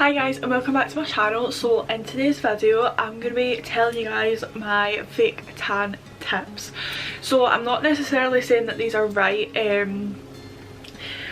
Hi guys and welcome back to my channel. So in today's video I'm going to be telling you guys my fake tan tips. So I'm not necessarily saying that these are right.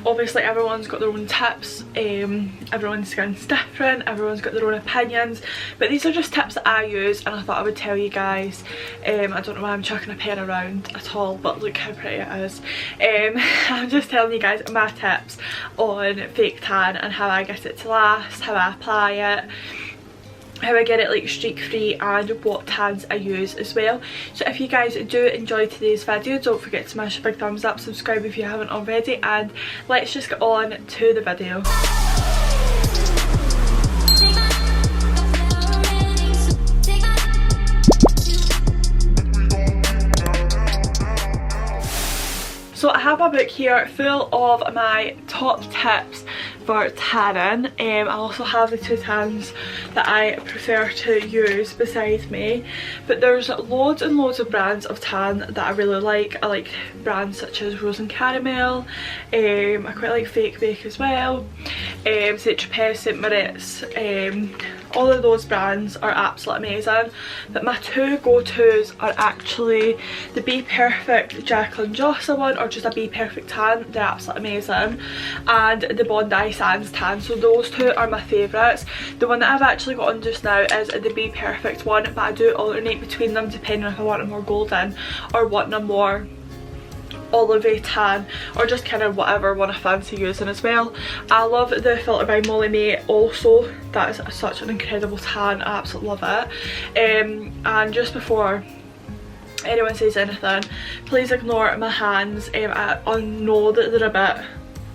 Obviously everyone's got their own tips, everyone's skin's different, everyone's got their own opinions, but these are just tips that I use and I thought I would tell you guys. I don't know why I'm chucking a pen around at all, but look how pretty it is. I'm just telling you guys my tips on fake tan and how I get it to last, how I apply it, how I get it like streak free, and what tans I use as well. So if you guys do enjoy today's video, don't forget to smash a big thumbs up, subscribe if you haven't already, and let's just get on to the video. So I have my book here full of my top tips for tanning. I also have the two tans that I prefer to use beside me, but there's loads and loads of brands of tan that I really like. I like brands such as Rose and Caramel, I quite like Fake Bake as well, Saint Tropez, St Moritz, all of those brands are absolutely amazing, but my two go-tos are actually the Be Perfect Jacqueline Jossa one, or just a Be Perfect tan. They're absolutely amazing, and the Bondi Sands tan. So those two are my favourites. The one that I've actually got on just now is the Be Perfect one, but I do alternate between them depending if I want a more golden or want a more olivey tan, or just kind of whatever one I fancy using as well. I love the filter by Molly May also. That is such an incredible tan, I absolutely love it. And just before anyone says anything, please ignore my hands. I know that they're a bit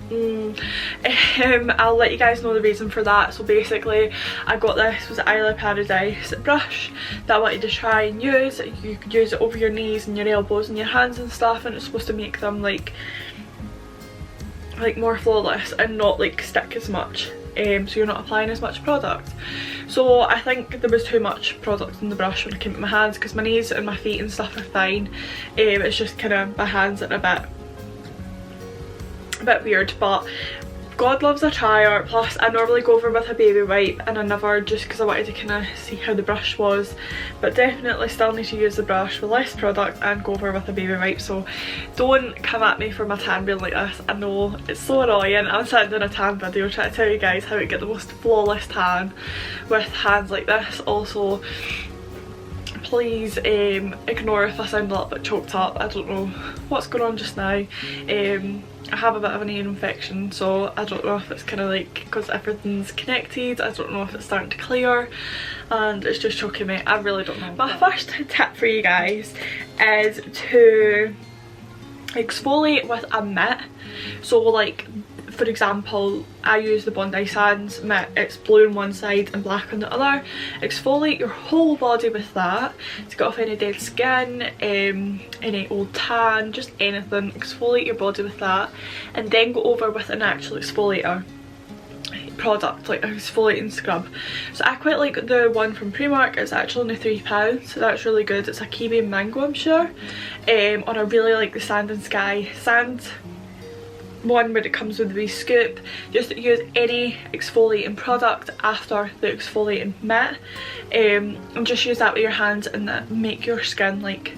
I'll let you guys know the reason for that. So basically I got this Eyelid Paradise brush that I wanted to try and use. You could use it over your knees and your elbows and your hands and stuff, and it's supposed to make them like more flawless and not like stick as much, so you're not applying as much product. So I think there was too much product in the brush when it came to my hands, because my knees and my feet and stuff are fine. It's just kind of my hands are a bit weird, but God loves a trier. Plus I normally go over with a baby wipe, and I never, just because I wanted to kind of see how the brush was, but definitely still need to use the brush with less product and go over with a baby wipe. So don't come at me for my tan being like this. I know it's so annoying. I'm sitting in a tan video trying to tell you guys how to get the most flawless tan with hands like this. Also please ignore if I sound a little bit choked up. I don't know what's going on just now. I have a bit of an ear infection, so I don't know if it's kind of like because everything's connected. I don't know if it's starting to clear and it's just choking me. I really don't know. My first tip for you guys is to exfoliate with a mitt. So like, for example, I use the Bondi Sands mitt. It's blue on one side and black on the other. Exfoliate your whole body with that to get off any dead skin, any old tan, just anything. Exfoliate your body with that, and then go over with an actual exfoliator product, like an exfoliating scrub. So I quite like the one from Primark. It's actually only £3, so that's really good. It's a kiwi and mango, I'm sure. Or I really like the Sand and Sky sand one where it comes with the wee scoop. Just use any exfoliating product after the exfoliating mitt, and just use that with your hands, and that make your skin like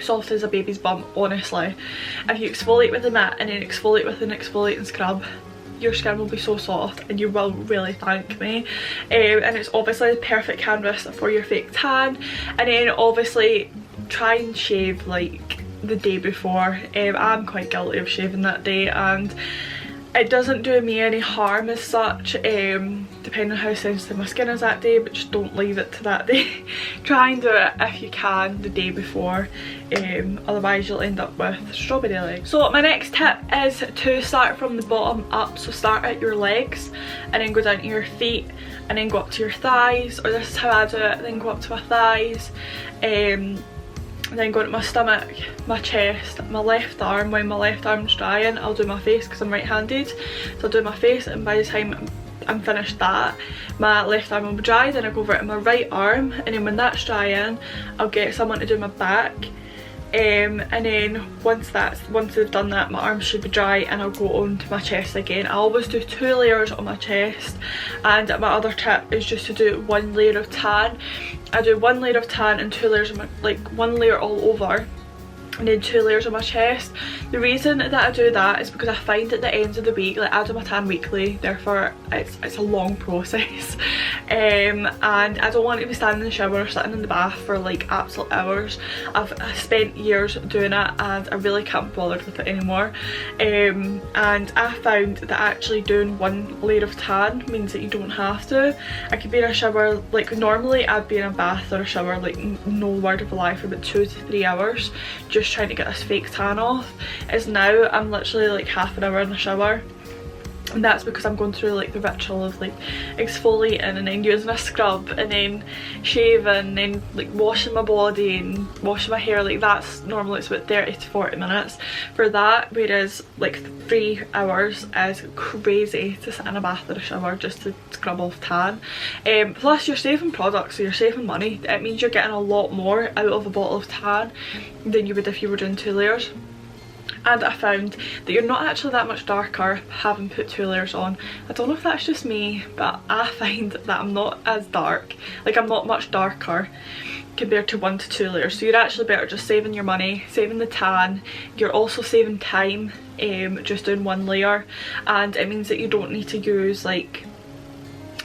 soft as a baby's bum. Honestly, if you exfoliate with the mitt and then exfoliate with an exfoliating scrub, your skin will be so soft and you will really thank me. And it's obviously the perfect canvas for your fake tan. And then obviously try and shave like the day before. I'm quite guilty of shaving that day, and it doesn't do me any harm as such, depending on how sensitive my skin is that day, but just don't leave it to that day. Try and do it if you can the day before, otherwise you'll end up with strawberry legs. So my next tip is to start from the bottom up. So start at your legs and then go down to your feet and then go up to your thighs, or this is how I do it, then go up to my thighs, and then go to my stomach, my chest, my left arm. When my left arm's drying, I'll do my face because I'm right-handed. So I'll do my face, and by the time I'm finished that, my left arm will be dry. Then I go over to my right arm, and then when that's drying, I'll get someone to do my back, And then once they've done that, my arms should be dry and I'll go on to my chest again. I always do 2 layers on my chest, and my other tip is just to do 1 layer of tan. I do 1 layer of tan and 2 layers of my, like 1 layer all over, and then 2 layers on my chest. The reason that I do that is because I find at the end of the week, like I do my tan weekly, therefore it's a long process, and I don't want to be standing in the shower or sitting in the bath for like absolute hours. I've spent years doing it and I really can't be bothered with it anymore, and I found that actually doing 1 layer of tan means that you don't have to. I could be in a shower, like normally I'd be in a bath or a shower, like no word of a lie, for about 2 to 3 hours just trying to get this fake tan off. As now I'm literally like half an hour in the shower, and that's because I'm going through like the ritual of like exfoliating and then using a scrub and then shaving and then like washing my body and washing my hair. Like that's normally it's about 30 to 40 minutes for that, whereas like 3 hours is crazy to sit in a bath or a shower just to scrub off tan. Plus you're saving products, so you're saving money. It means you're getting a lot more out of a bottle of tan than you would if you were doing 2 layers. And I found that you're not actually that much darker having put 2 layers on. I don't know if that's just me, but I find that I'm not as dark, like I'm not much darker compared to 1 to 2 layers. So you're actually better just saving your money, saving the tan. You're also saving time just doing 1 layer, and it means that you don't need to use like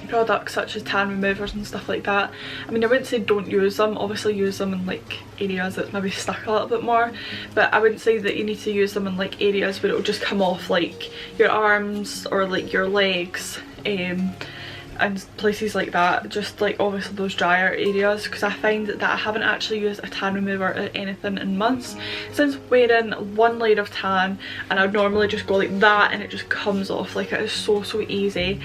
products such as tan removers and stuff like that. I mean, I wouldn't say don't use them, obviously use them in like areas that's maybe stuck a little bit more, but I wouldn't say that you need to use them in like areas where it'll just come off, like your arms or like your legs and places like that, just like obviously those drier areas, because I find that I haven't actually used a tan remover or anything in months since wearing 1 layer of tan, and I'd normally just go like that and it just comes off. Like it is so easy.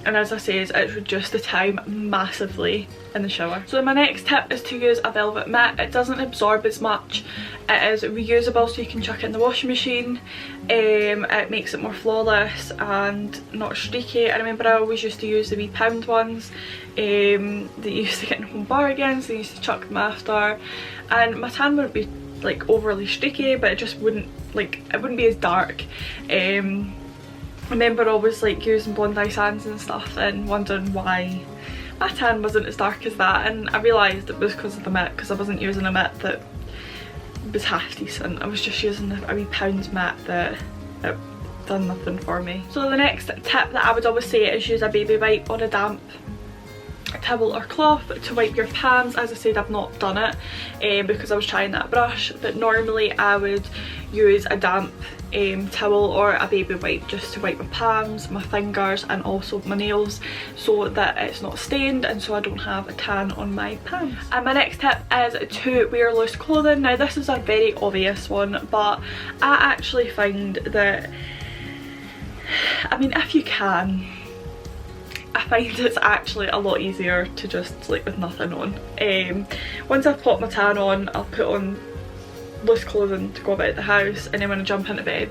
And as I say, it reduced the time massively in the shower. So my next tip is to use a velvet mitt. It doesn't absorb as much. It is reusable, so you can chuck it in the washing machine. It makes it more flawless and not streaky. I remember I always used to use the wee pound ones that you used to get in Home Bargains. They used to chuck them after, and my tan wouldn't be like overly streaky, but it just wouldn't, like, it wouldn't be as dark. I remember always like using Bondi Sands and stuff and wondering why my tan wasn't as dark as that, and I realised it was because of the mitt, because I wasn't using a mitt that was half decent. I was just using a wee pound mitt that it done nothing for me. So the next tip that I would always say is use a baby wipe or a damp towel or cloth to wipe your palms. As I said, I've not done it because I was trying that brush, but normally I would use a damp towel or a baby wipe just to wipe my palms, my fingers and also my nails, so that it's not stained and so I don't have a tan on my palms. And my next tip is to wear loose clothing. Now this is a very obvious one, but I actually find that, I mean, if you can, I find it's actually a lot easier to just sleep with nothing on. Once I've popped my tan on, I'll put on loose clothing to go about the house, and then when I jump into bed,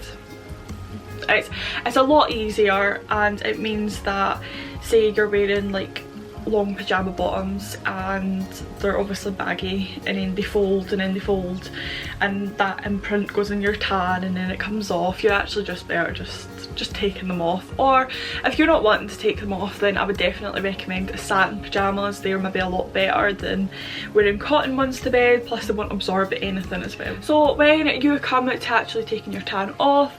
it's a lot easier, and it means that, say you're wearing like long pyjama bottoms and they're obviously baggy, and then they fold and then they fold and that imprint goes in your tan and then it comes off, you're actually just better just taking them off. Or if you're not wanting to take them off, then I would definitely recommend satin pyjamas. They're maybe a lot better than wearing cotton ones to bed, plus they won't absorb anything as well. So when you come to actually taking your tan off,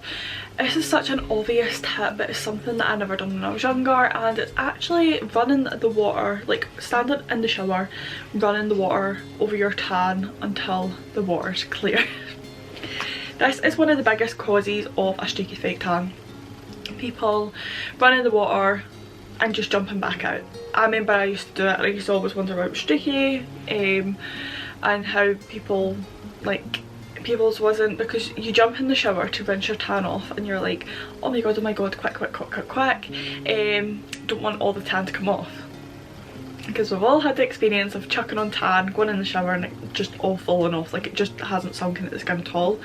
this is such an obvious tip, but it's something that I never done when I was younger, and it's actually running the water, like standing in the shower, running the water over your tan until the water's clear. This is one of the biggest causes of a streaky fake tan. People running the water and just jumping back out. I remember I used to do it, and I used to always wonder about streaky and how people, like, people's wasn't, because you jump in the shower to rinse your tan off and you're like, oh my god, quick, don't want all the tan to come off, because we've all had the experience of chucking on tan, going in the shower and it just all falling off, like it just hasn't sunk into the skin at all.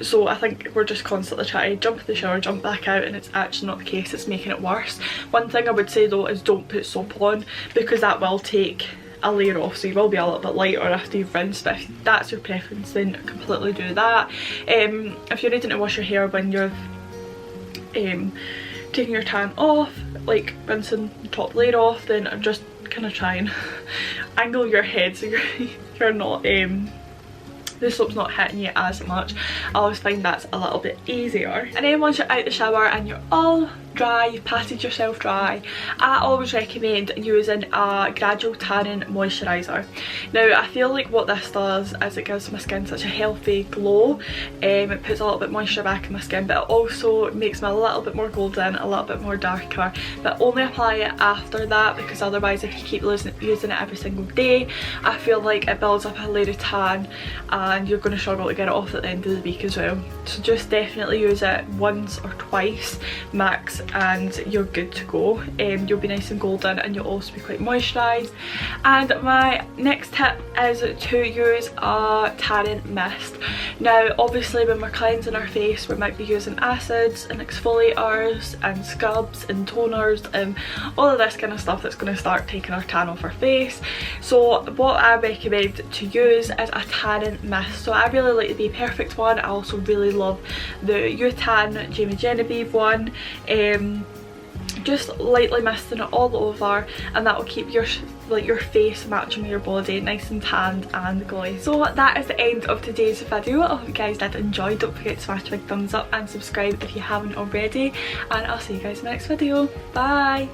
So I think we're just constantly trying to jump in the shower, jump back out, and it's actually not the case, it's making it worse. One thing I would say though is don't put soap on, because that will take a layer off, so you will be a little bit lighter after you've rinsed, but if that's your preference then completely do that. If you're needing to wash your hair when you're taking your tan off, like rinsing the top layer off, then just kind of try and angle your head so you're not the soap's not hitting you as much. I always find that's a little bit easier. And then once you're out the shower and you're all dry, you've patted yourself dry, I always recommend using a Gradual tanning moisturizer. Now I feel like what this does is it gives my skin such a healthy glow. It puts a little bit moisture back in my skin, but it also makes me a little bit more golden, a little bit more darker, but only apply it after that, because otherwise if you keep using it every single day, I feel like it builds up a layer of tan and you're going to struggle to get it off at the end of the week as well. So just definitely use it once or twice max and you're good to go. You'll be nice and golden and you'll also be quite moisturised. And my next tip is to use a tanning mist. Now obviously when we're cleansing our face we might be using acids and exfoliators and scrubs and toners and all of this kind of stuff that's going to start taking our tan off our face. So what I recommend to use is a tanning mist. So I really like the Be Perfect one. I also really love the UTAN Jamie Genevieve one. Just lightly misting it all over, and that will keep your face matching with your body nice and tanned and glowy. So that is the end of today's video. I hope you guys did enjoy. Don't forget to smash a big thumbs up and subscribe if you haven't already, and I'll see you guys in the next video. Bye.